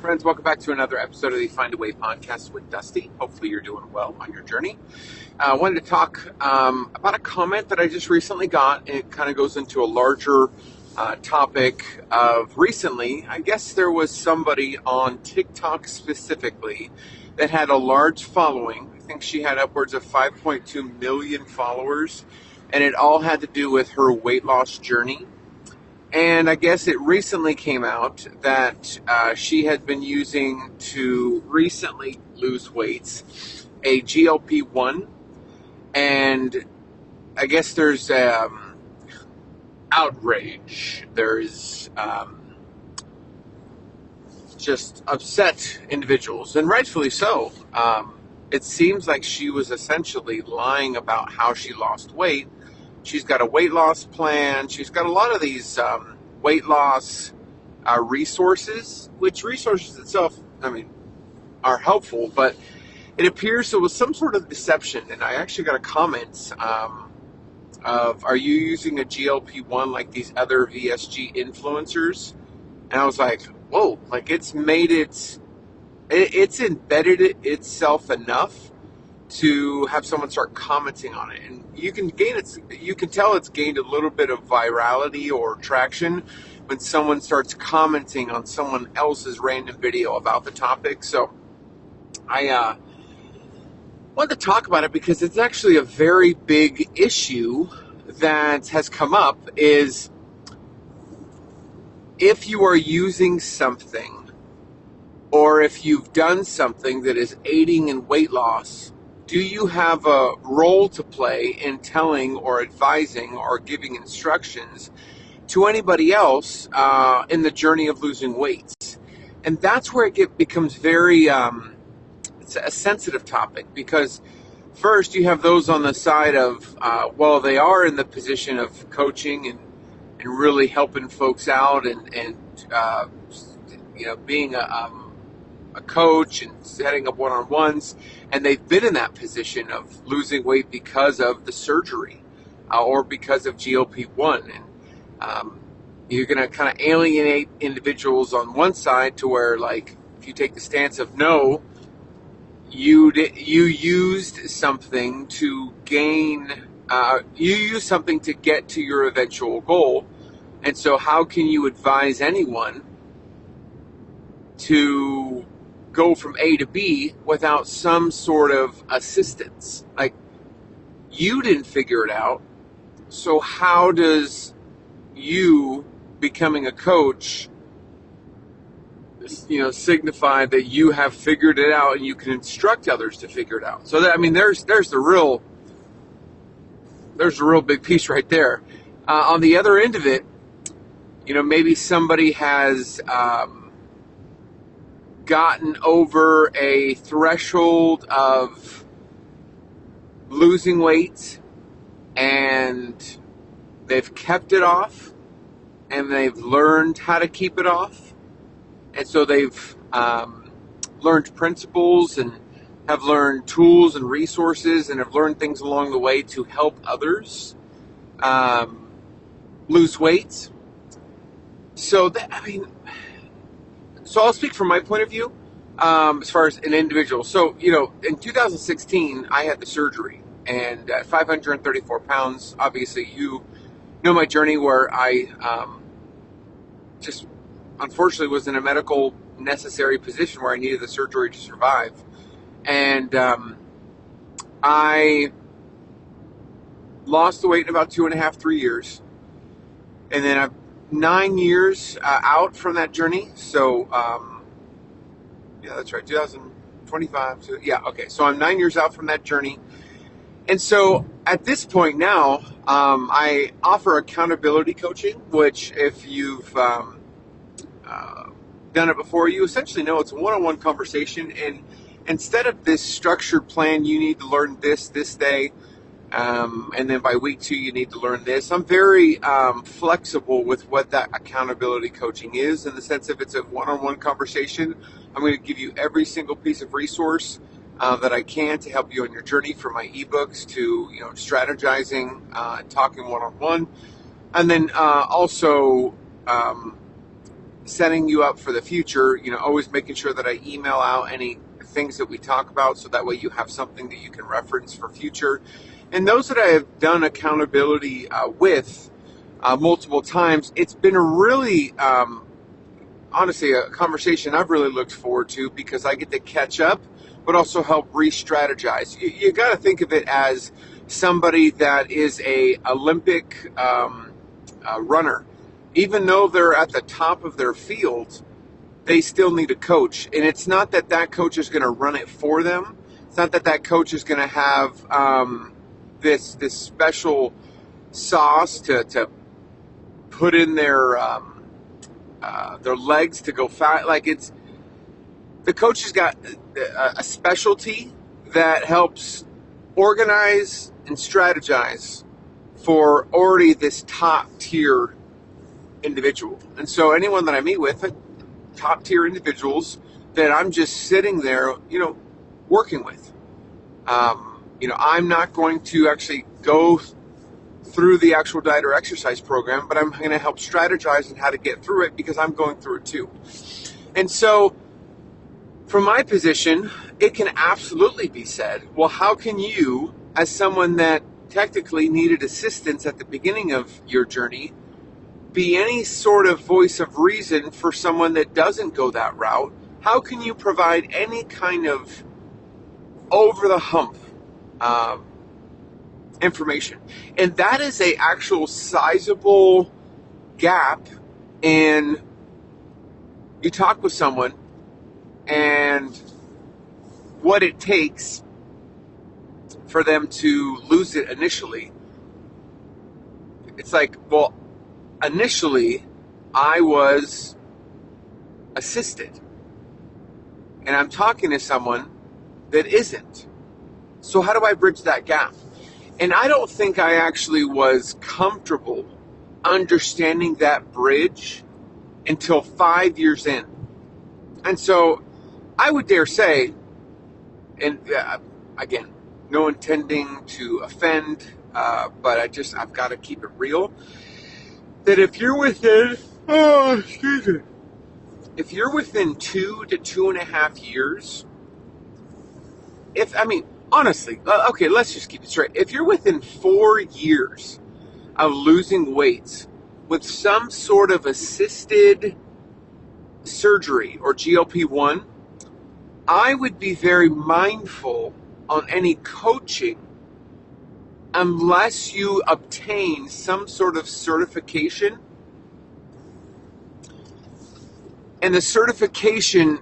Friends, welcome back to another episode of the Find a Way podcast with Dusty. Hopefully you're doing well on your journey. I wanted to talk about a comment that I just recently got. It kind of goes into a larger topic of recently. I guess there was somebody on TikTok specifically that had a large following. I think she had upwards of 5.2 million followers, and it all had to do with her weight loss journey. And I guess it recently came out that she had been using to recently lose weight a GLP-1. And I guess there's outrage. There's just upset individuals, and rightfully so. It seems like she was essentially lying about how she lost weight. She's got a weight loss plan. She's got a lot of these weight loss resources, which resources itself, are helpful, but it appears there was some sort of deception. And I actually got a comment of, are you using a GLP-1 like these other VSG influencers? And I was like, whoa, like it's embedded itself enough to have someone start commenting on it, and you can tell it's gained a little bit of virality or traction when someone starts commenting on someone else's random video about the topic. So I wanted to talk about it because it's actually a very big issue that has come up. Is if you are using something, or if you've done something that is aiding in weight loss, do you have a role to play in telling or advising or giving instructions to anybody else in the journey of losing weight? And that's where it becomes very, it's a sensitive topic, because first you have those on the side of, they are in the position of coaching and really helping folks out and being a coach and setting up one-on-ones, and they've been in that position of losing weight because of the surgery or because of GLP-1. And you're going to kind of alienate individuals on one side to where, like, if you take the stance of no, you used something to gain, you used something to get to your eventual goal, and so how can you advise anyone to go from A to B without some sort of assistance? Like, you didn't figure it out, so how does you becoming a coach, signify that you have figured it out and you can instruct others to figure it out? So that, there's the real big piece right there. On the other end of it, maybe somebody has gotten over a threshold of losing weight, and they've kept it off, and they've learned how to keep it off, and so they've learned principles and have learned tools and resources and have learned things along the way to help others lose weight. So So I'll speak from my point of view as far as an individual. So, in 2016, I had the surgery, and at 534 pounds, obviously you know my journey, where I just unfortunately was in a medical necessary position where I needed the surgery to survive. And I lost the weight in about 2.5, 3 years. And then I've 9 years out from that journey. So, that's right, 2025. So, so I'm 9 years out from that journey. And so at this point now, I offer accountability coaching, which, if you've done it before, you essentially know it's a one-on-one conversation. And instead of this structured plan, you need to learn this day, and then by week 2, you need to learn this. I'm very flexible with what that accountability coaching is, in the sense of it's a one-on-one conversation. I'm going to give you every single piece of resource that I can to help you on your journey, from my ebooks to strategizing, talking one-on-one, and then also setting you up for the future, always making sure that I email out any things that we talk about so that way you have something that you can reference for future. And those that I have done accountability with multiple times, it's been a really, honestly, a conversation I've really looked forward to because I get to catch up, but also help re-strategize. You got to think of it as somebody that is a Olympic runner. Even though they're at the top of their field, they still need a coach. And it's not that that coach is going to run it for them. It's not that that coach is going to have this special sauce to put in their legs to go fast. Like, it's the coach has got a specialty that helps organize and strategize for already this top tier individual. And so anyone that I meet with, top tier individuals that I'm just sitting there, working with. I'm not going to actually go through the actual diet or exercise program, but I'm going to help strategize on how to get through it because I'm going through it too. And so from my position, it can absolutely be said, well, how can you, as someone that technically needed assistance at the beginning of your journey, be any sort of voice of reason for someone that doesn't go that route? How can you provide any kind of over the hump information? And that is a actual sizable gap. And you talk with someone and what it takes for them to lose it initially. It's like, well, initially I was assisted, and I'm talking to someone that isn't. So how do I bridge that gap? And I don't think I actually was comfortable understanding that bridge until 5 years in. And so I would dare say, and again, no intending to offend, but I've got to keep it real, that if you're within, if you're within 2 to 2.5 years, honestly, okay, let's just keep it straight. If you're within 4 years of losing weight with some sort of assisted surgery or GLP-1, I would be very mindful on any coaching unless you obtain some sort of certification. And the certification,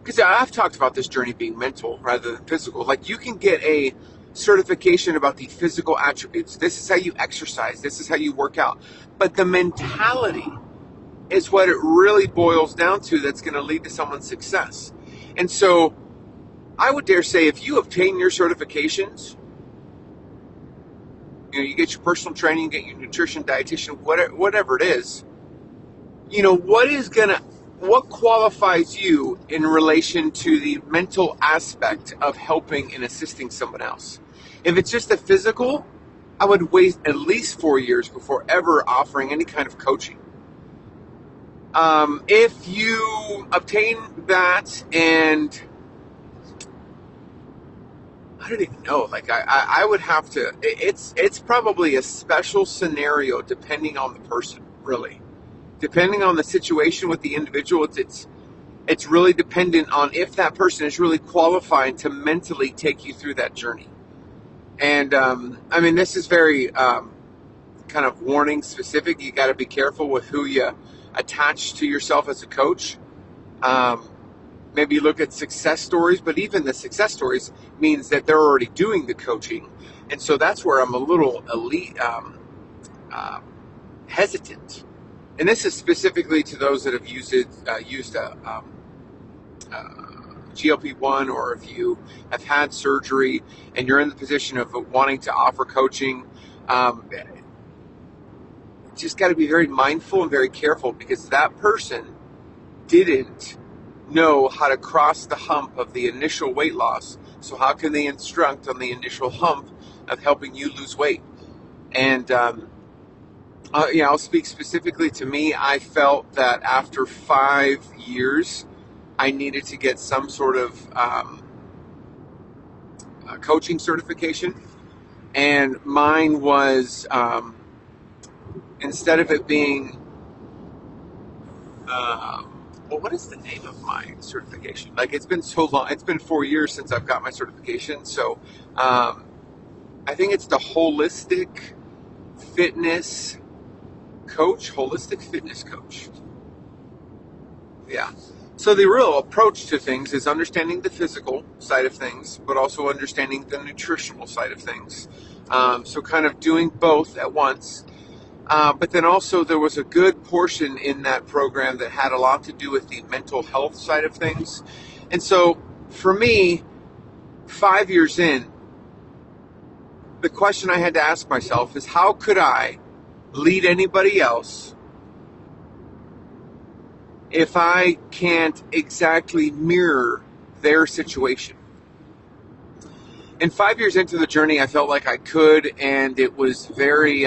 because I've talked about this journey being mental rather than physical. Like, you can get a certification about the physical attributes. This is how you exercise. This is how you work out. But the mentality is what it really boils down to that's going to lead to someone's success. And so I would dare say, if you obtain your certifications, you get your personal training, you get your nutrition, dietitian, whatever it is, what qualifies you in relation to the mental aspect of helping and assisting someone else? If it's just a physical, I would wait at least 4 years before ever offering any kind of coaching. If you obtain that, and I don't even know, like I would have to, it's probably a special scenario depending on the person, really. Depending on the situation with the individual, it's really dependent on if that person is really qualified to mentally take you through that journey. And this is very kind of warning specific. You got to be careful with who you attach to yourself as a coach. Maybe look at success stories, but even the success stories means that they're already doing the coaching, and so that's where I'm a little hesitant. And this is specifically to those that have used GLP-1, or if you have had surgery and you're in the position of wanting to offer coaching. Just got to be very mindful and very careful, because that person didn't know how to cross the hump of the initial weight loss. So how can they instruct on the initial hump of helping you lose weight? And Yeah, I'll speak specifically to me. I felt that after 5 years, I needed to get some sort of coaching certification, and mine was instead of it being well, what is the name of my certification? Like, it's been so long. It's been 4 years since I've got my certification. So I think it's the fitness holistic fitness coach. Yeah. So the real approach to things is understanding the physical side of things, but also understanding the nutritional side of things. So kind of doing both at once. But then also there was a good portion in that program that had a lot to do with the mental health side of things. And so for me, 5 years in, the question I had to ask myself is, how could I lead anybody else if I can't exactly mirror their situation? And 5 years into the journey, I felt like I could, and it was very,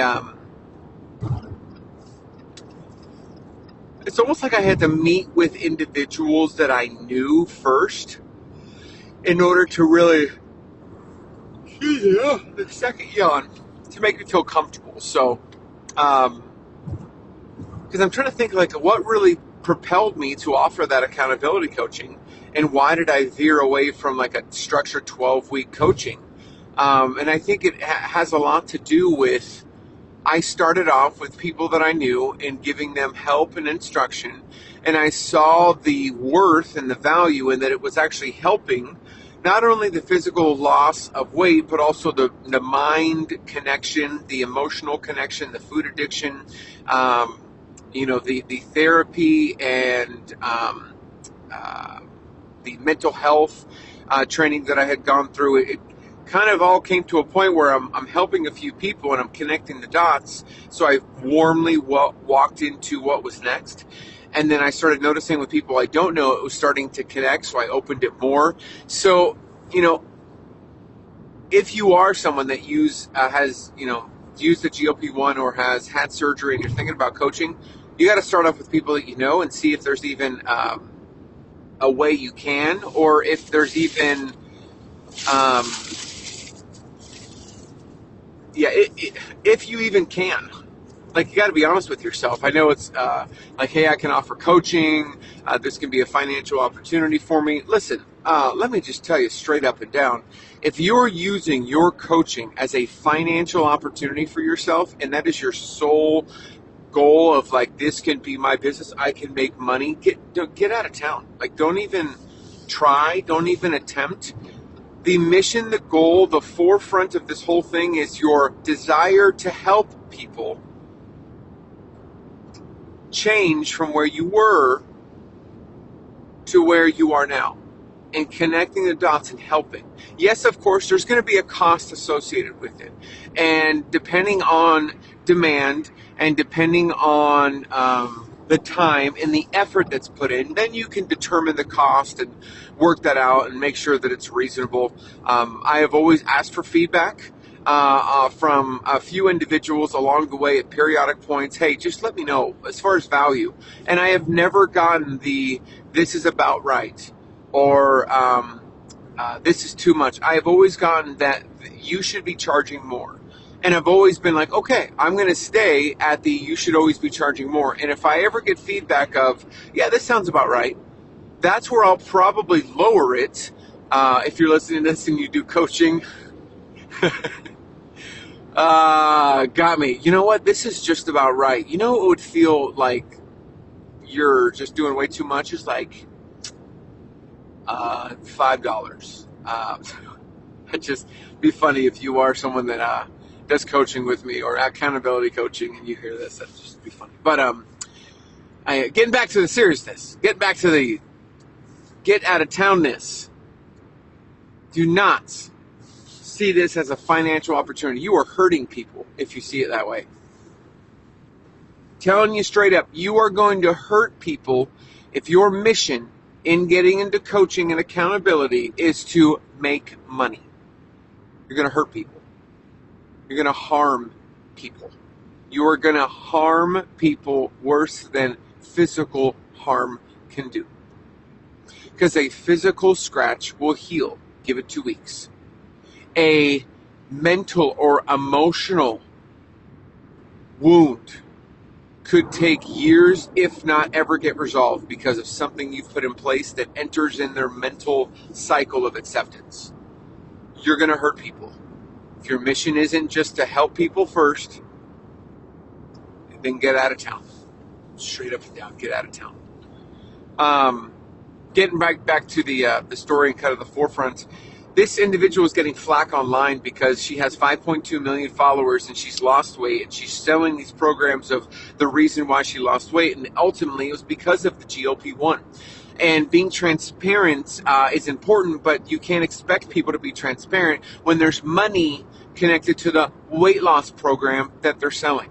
it's almost like I had to meet with individuals that I knew first in order to really, the second yawn, to make me feel comfortable. So, because I'm trying to think, like, what really propelled me to offer that accountability coaching, and why did I veer away from like a structured 12-week coaching? And I think it has a lot to do with, I started off with people that I knew and giving them help and instruction, and I saw the worth and the value in that it was actually helping not only the physical loss of weight, but also the mind connection, the emotional connection, the food addiction, the therapy, and the mental health training that I had gone through. It kind of all came to a point where I'm helping a few people and I'm connecting the dots. So I warmly walked into what was next. And then I started noticing with people I don't know, it was starting to connect. So I opened it more. So, if you are someone that has used the GLP-1 or has had surgery and you're thinking about coaching, you got to start off with people that you know and see if there's even a way you can, or if there's even if you even can. Like, you got to be honest with yourself. I know it's like, hey, I can offer coaching. This can be a financial opportunity for me. Listen, let me just tell you straight up and down. If you're using your coaching as a financial opportunity for yourself, and that is your sole goal of, like, this can be my business, I can make money, get out of town. Like, don't even try. Don't even attempt. The mission, the goal, the forefront of this whole thing is your desire to help people change from where you were to where you are now, and connecting the dots and helping. Yes, of course, there's going to be a cost associated with it. And depending on demand and depending on the time and the effort that's put in, then you can determine the cost and work that out and make sure that it's reasonable. I have always asked for feedback from a few individuals along the way at periodic points. Hey, just let me know as far as value. And I have never gotten this is about right, or this is too much. I have always gotten that you should be charging more. And I've always been like, okay, I'm going to stay at the you should always be charging more. And if I ever get feedback of, yeah, this sounds about right, that's where I'll probably lower it. If you're listening to this and you do coaching, got me. You know what? This is just about right. You know, it would feel like you're just doing way too much is like $5. It'd just be funny if you are someone that does coaching with me or accountability coaching and you hear this. That'd just be funny. But getting back to the seriousness, getting back to the get out of townness. Do not see this as a financial opportunity. You are hurting people if you see it that way. Telling you straight up, you are going to hurt people if your mission in getting into coaching and accountability is to make money. You're going to hurt people. You're going to harm people. You are going to harm people worse than physical harm can do. Because a physical scratch will heal. Give it 2 weeks. A mental or emotional wound could take years, if not ever get resolved, because of something you've put in place that enters in their mental cycle of acceptance. You're going to hurt people. If your mission isn't just to help people first, then get out of town. Straight up and down, get out of town. Getting back to the story and kind of the forefront, this individual is getting flack online because she has 5.2 million followers and she's lost weight, and she's selling these programs of the reason why she lost weight, and ultimately it was because of the GLP-1. And being transparent is important, but you can't expect people to be transparent when there's money connected to the weight loss program that they're selling.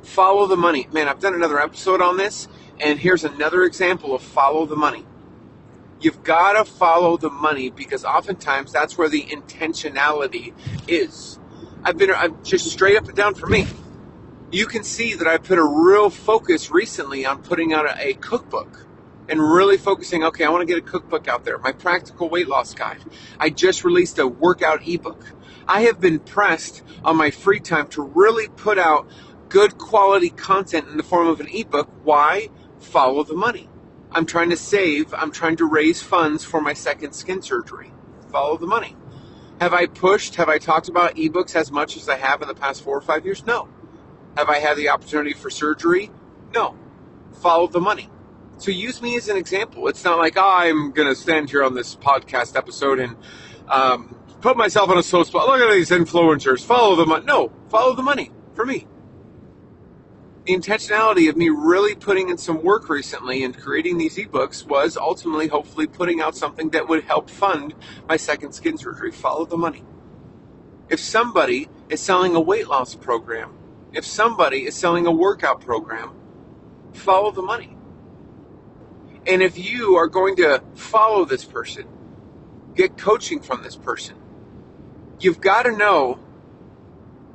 Follow the money. Man, I've done another episode on this, and here's another example of follow the money. You've got to follow the money because oftentimes that's where the intentionality is. I'm just straight up and down for me. You can see that I put a real focus recently on putting out a cookbook and really focusing, okay, I want to get a cookbook out there, my practical weight loss guide. I just released a workout ebook. I have been pressed on my free time to really put out good quality content in the form of an ebook. Why? Follow the money. I'm trying to save, I'm trying to raise funds for my second skin surgery. Follow the money. Have I talked about ebooks as much as I have in the past 4 or 5 years? No. Have I had the opportunity for surgery? No. Follow the money. So use me as an example. It's not like I'm going to stand here on this podcast episode and put myself on a slow spot. Look at these influencers. Follow the money. No, follow the money for me. The intentionality of me really putting in some work recently and creating these ebooks was ultimately, hopefully, putting out something that would help fund my second skin surgery. Follow the money. If somebody is selling a weight loss program, if somebody is selling a workout program, follow the money. And if you are going to follow this person, get coaching from this person, you've got to know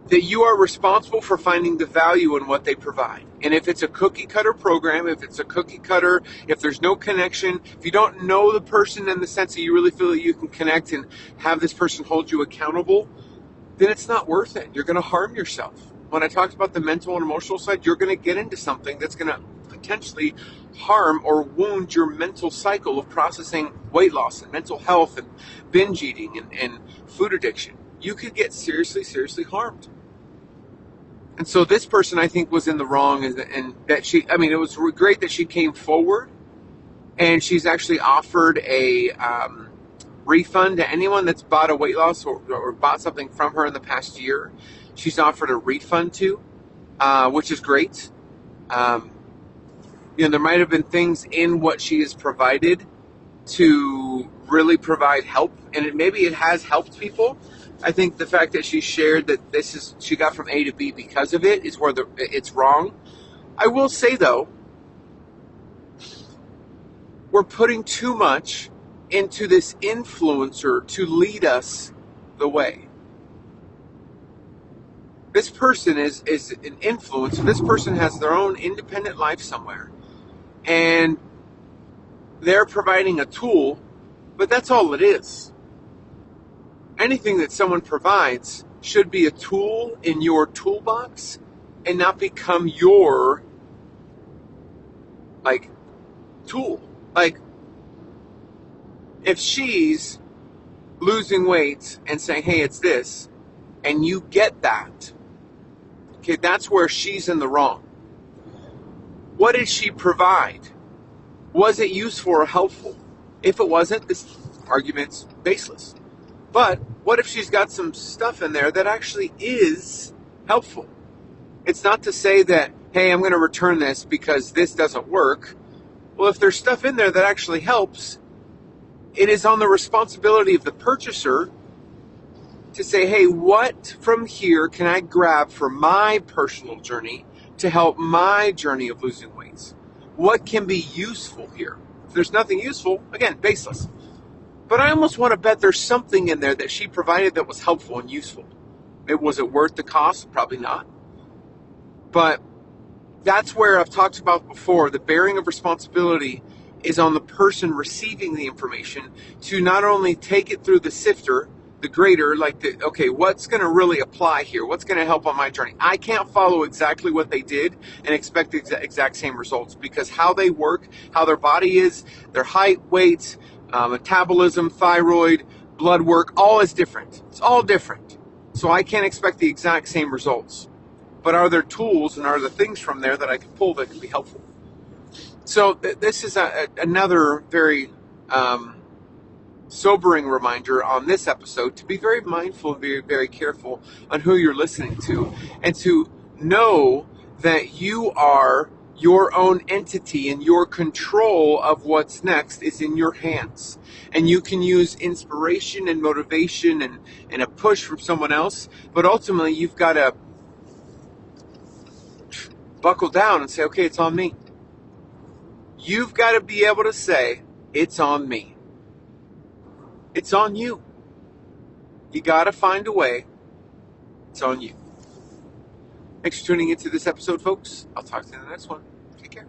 that you are responsible for finding the value in what they provide. And if it's a cookie cutter program, if there's no connection, if you don't know the person in the sense that you really feel that you can connect and have this person hold you accountable, then it's not worth it. You're going to harm yourself. When I talked about the mental and emotional side, you're going to get into something that's going to potentially harm or wound your mental cycle of processing weight loss and mental health and binge eating and food addiction. You could get seriously, seriously harmed. And so this person, I think, was in the wrong, and that it was great that she came forward, and she's actually offered a refund to anyone that's bought a weight loss or bought something from her in the past year. She's offered a refund to, which is great. There might have been things in what she has provided to really provide help, and maybe it has helped people. I think the fact that she shared that she got from A to B because of it is where it's wrong. I will say, though, we're putting too much into this influencer to lead us the way. This person is an influencer. This person has their own independent life somewhere. And they're providing a tool, but that's all it is. Anything that someone provides should be a tool in your toolbox and not become your tool. If she's losing weight and saying, hey, it's this, and you get that, okay, that's where she's in the wrong. What did she provide? Was it useful or helpful? If it wasn't, this argument's baseless. But what if she's got some stuff in there that actually is helpful? It's not to say that, hey, I'm going to return this because this doesn't work. Well, if there's stuff in there that actually helps, it is on the responsibility of the purchaser to say, hey, what from here can I grab for my personal journey to help my journey of losing weight? What can be useful here? If there's nothing useful, again, baseless. But I almost want to bet there's something in there that she provided that was helpful and useful. Was it worth the cost? Probably not. But that's where I've talked about before, the bearing of responsibility is on the person receiving the information to not only take it through the sifter, the grader, okay, what's going to really apply here? What's going to help on my journey? I can't follow exactly what they did and expect the exact same results, because how they work, how their body is, their height, weight, metabolism, thyroid, blood work, all is different. It's all different. So I can't expect the exact same results. But are there tools and are there things from there that I can pull that can be helpful? So this is another very sobering reminder on this episode to be very mindful and be very careful on who you're listening to, and to know that you are your own entity and your control of what's next is in your hands. And you can use inspiration and motivation and a push from someone else, but ultimately you've got to buckle down and say, okay, it's on me. You've got to be able to say, it's on me. It's on you. You got to find a way. It's on you. Thanks for tuning into this episode, folks. I'll talk to you in the next one. Take care.